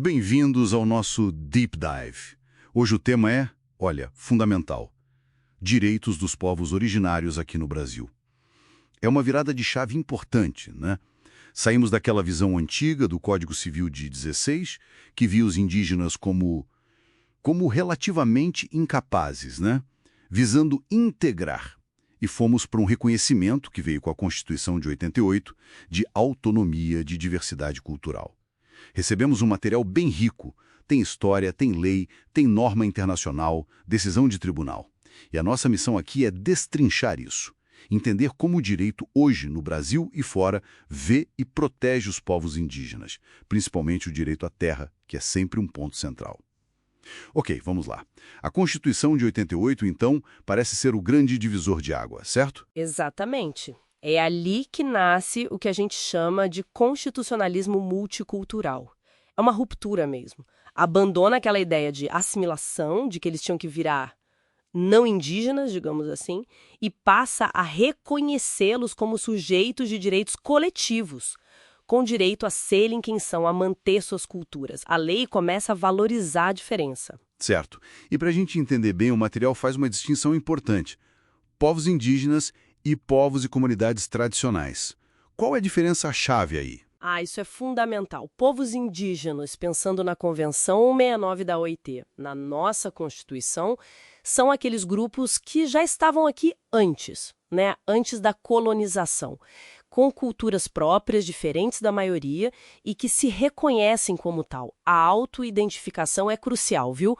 Bem-vindos ao nosso Deep Dive. Hoje o tema é, olha, fundamental: direitos dos povos originários aqui no Brasil. É uma virada de chave importante, né? Saímos daquela visão antiga do Código Civil de 16, que via os indígenas como relativamente incapazes, né? Visando integrar. E fomos para um reconhecimento, que veio com a Constituição de 88, de autonomia, de diversidade cultural. Recebemos um material bem rico. Tem história, tem lei, tem norma internacional, decisão de tribunal. E a nossa missão aqui é destrinchar isso. Entender como o direito hoje, no Brasil e fora, vê e protege os povos indígenas, principalmente o direito à terra, que é sempre um ponto central. Ok, vamos lá. A Constituição de 88, então, parece ser o grande divisor de água, certo? Exatamente. É ali que nasce o que a gente chama de constitucionalismo multicultural. É uma ruptura mesmo. Abandona aquela ideia de assimilação, de que eles tinham que virar não indígenas, digamos assim, e passa a reconhecê-los como sujeitos de direitos coletivos, com direito a serem quem são, a manter suas culturas. A lei começa a valorizar a diferença. Certo. E para a gente entender bem, o material faz uma distinção importante: povos indígenas e povos e comunidades tradicionais. Qual é a diferença-chave aí? Isso é fundamental. Povos indígenas, pensando na Convenção 169 da OIT, na nossa Constituição, são aqueles grupos que já estavam aqui antes, né? Antes da colonização, com culturas próprias, diferentes da maioria, e que se reconhecem como tal. A autoidentificação é crucial, viu?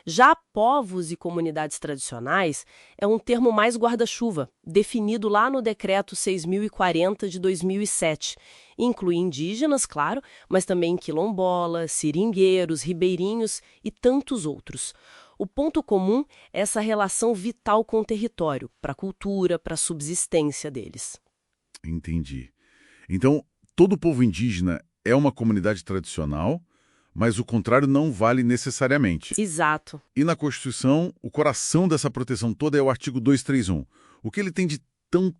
Já povos e comunidades tradicionais é um termo mais guarda-chuva, definido lá no Decreto 6.040 de 2007. Inclui indígenas, claro, mas também quilombolas, seringueiros, ribeirinhos e tantos outros. O ponto comum é essa relação vital com o território, para a cultura, para a subsistência deles. Entendi. Então, todo povo indígena é uma comunidade tradicional, mas o contrário não vale necessariamente. Exato. E na Constituição, o coração dessa proteção toda é o artigo 231. O que ele tem de tão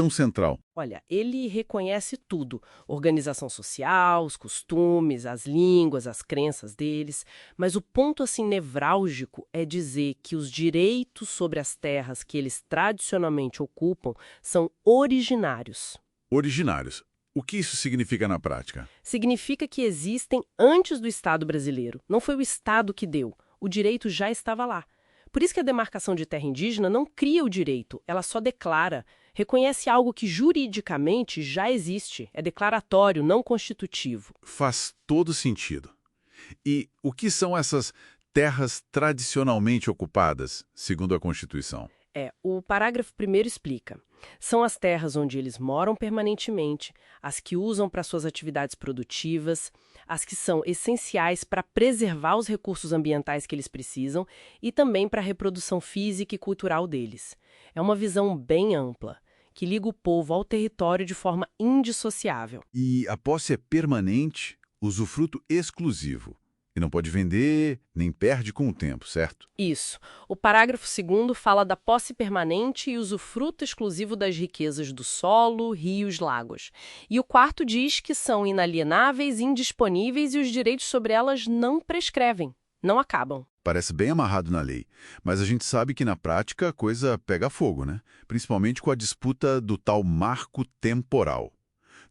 central? Olha, ele reconhece tudo: organização social, os costumes, as línguas, as crenças deles, mas o ponto assim nevrálgico é dizer que os direitos sobre as terras que eles tradicionalmente ocupam são originários. Originários. O que isso significa na prática? Significa que existem antes do Estado brasileiro. Não foi o Estado que deu. O direito já estava lá. Por isso que a demarcação de terra indígena não cria o direito, ela só declara. Reconhece algo que juridicamente já existe. É declaratório, não constitutivo. Faz todo sentido. E o que são essas terras tradicionalmente ocupadas, segundo a Constituição? O parágrafo 1º explica. São as terras onde eles moram permanentemente, as que usam para suas atividades produtivas, as que são essenciais para preservar os recursos ambientais que eles precisam e também para a reprodução física e cultural deles. É uma visão bem ampla, que liga o povo ao território de forma indissociável. E a posse é permanente, usufruto exclusivo. E não pode vender, nem perde com o tempo, certo? Isso. O parágrafo 2º fala da posse permanente e usufruto exclusivo das riquezas do solo, rios, lagos. E o 4º diz que são inalienáveis, indisponíveis e os direitos sobre elas não prescrevem, não acabam. Parece bem amarrado na lei, mas a gente sabe que na prática a coisa pega fogo, né? Principalmente com a disputa do tal marco temporal.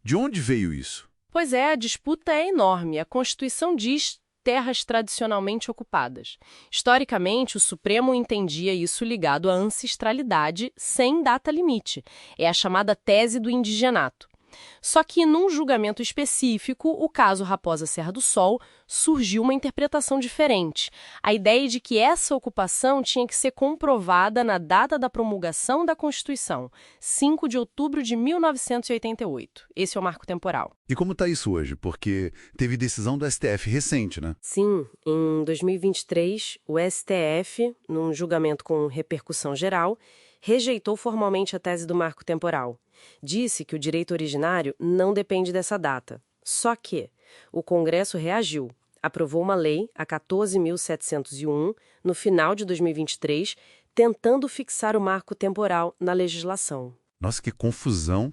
De onde veio isso? Pois é, a disputa é enorme. A Constituição diz terras tradicionalmente ocupadas. Historicamente, o Supremo entendia isso ligado à ancestralidade sem data limite. É a chamada tese do indigenato. Só que, num julgamento específico, o caso Raposa Serra do Sol, surgiu uma interpretação diferente. A ideia de que essa ocupação tinha que ser comprovada na data da promulgação da Constituição, 5 de outubro de 1988. Esse é o marco temporal. E como está isso hoje? Porque teve decisão do STF recente, né? Sim, em 2023, o STF, num julgamento com repercussão geral, rejeitou formalmente a tese do marco temporal. Disse que o direito originário não depende dessa data. Só que o Congresso reagiu, aprovou uma lei, a 14.701, no final de 2023, tentando fixar o marco temporal na legislação. Nossa, que confusão!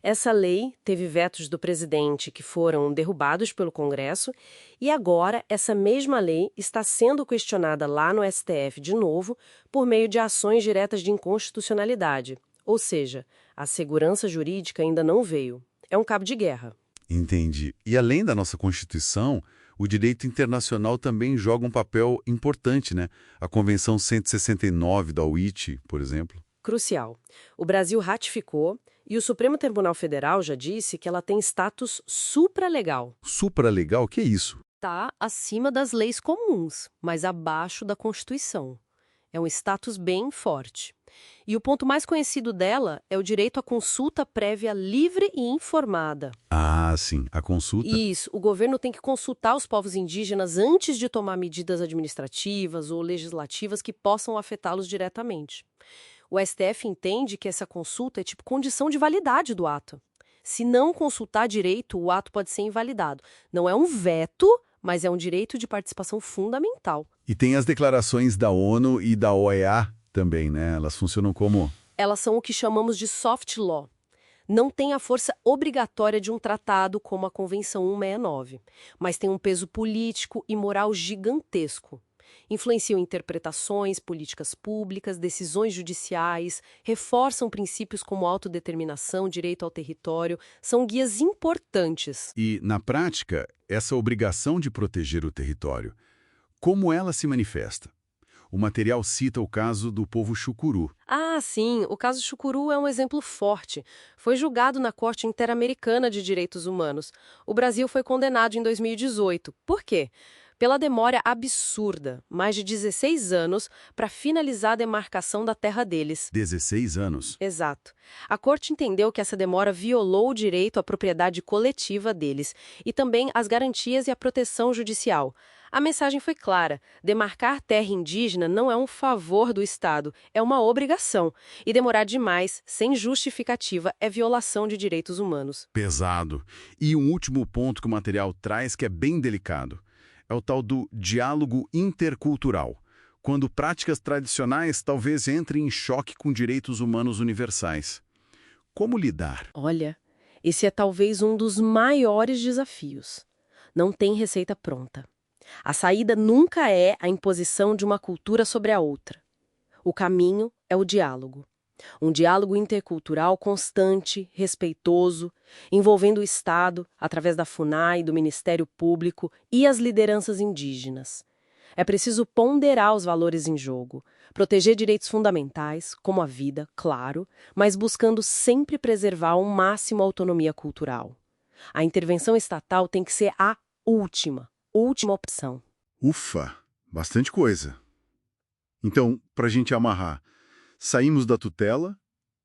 Essa lei teve vetos do presidente que foram derrubados pelo Congresso e agora essa mesma lei está sendo questionada lá no STF de novo por meio de ações diretas de inconstitucionalidade. Ou seja, a segurança jurídica ainda não veio. É um cabo de guerra. Entendi. E além da nossa Constituição, o direito internacional também joga um papel importante, né? A Convenção 169 da OIT, por exemplo. Crucial. O Brasil ratificou e o Supremo Tribunal Federal já disse que ela tem status supralegal. Supralegal, o que é isso? Está acima das leis comuns, mas abaixo da Constituição. É um status bem forte. E o ponto mais conhecido dela é o direito à consulta prévia livre e informada. Ah, sim, a consulta. Isso, o governo tem que consultar os povos indígenas antes de tomar medidas administrativas ou legislativas que possam afetá-los diretamente. O STF entende que essa consulta é tipo condição de validade do ato. Se não consultar direito, o ato pode ser invalidado. Não é um veto, mas é um direito de participação fundamental. E tem as declarações da ONU e da OEA também, né? Elas funcionam como... Elas são o que chamamos de soft law. Não tem a força obrigatória de um tratado como a Convenção 169, mas tem um peso político e moral gigantesco. Influenciam interpretações, políticas públicas, decisões judiciais, reforçam princípios como autodeterminação, direito ao território, são guias importantes. E, na prática, essa obrigação de proteger o território, como ela se manifesta? O material cita o caso do povo Chucuru. Ah, sim, o caso Chucuru é um exemplo forte. Foi julgado na Corte Interamericana de Direitos Humanos. O Brasil foi condenado em 2018. Por quê? Pela demora absurda, mais de 16 anos, para finalizar a demarcação da terra deles. 16 anos. Exato. A Corte entendeu que essa demora violou o direito à propriedade coletiva deles e também as garantias e a proteção judicial. A mensagem foi clara: demarcar terra indígena não é um favor do Estado, é uma obrigação. E demorar demais, sem justificativa, é violação de direitos humanos. Pesado. E um último ponto que o material traz que é bem delicado. É o tal do diálogo intercultural, quando práticas tradicionais talvez entrem em choque com direitos humanos universais. Como lidar? Olha, esse é talvez um dos maiores desafios. Não tem receita pronta. A saída nunca é a imposição de uma cultura sobre a outra. O caminho é o diálogo. Um diálogo intercultural constante, respeitoso, envolvendo o Estado, através da FUNAI, do Ministério Público e as lideranças indígenas. É preciso ponderar os valores em jogo, proteger direitos fundamentais, como a vida, claro, mas buscando sempre preservar ao máximo a autonomia cultural. A intervenção estatal tem que ser a última opção. Ufa, bastante coisa. Então, para a gente amarrar, saímos da tutela,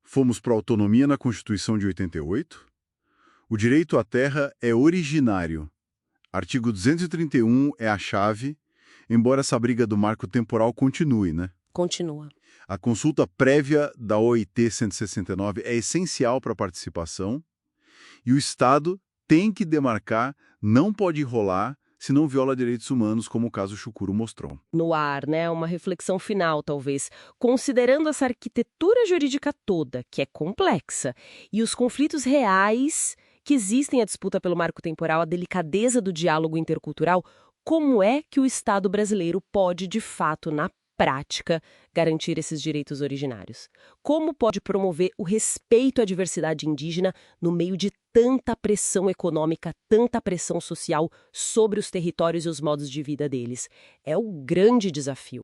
fomos para a autonomia na Constituição de 88. O direito à terra é originário. Artigo 231 é a chave, embora essa briga do marco temporal continue, né? Continua. A consulta prévia da OIT 169 é essencial para a participação e o Estado tem que demarcar, não pode enrolar, se não viola direitos humanos, como o caso Chucuru mostrou. No ar, né? Uma reflexão final, talvez. Considerando essa arquitetura jurídica toda, que é complexa, e os conflitos reais que existem à disputa pelo marco temporal, a delicadeza do diálogo intercultural, como é que o Estado brasileiro pode, de fato, na prática, garantir esses direitos originários? Como pode promover o respeito à diversidade indígena no meio de tanta pressão econômica, tanta pressão social sobre os territórios e os modos de vida deles? É o grande desafio.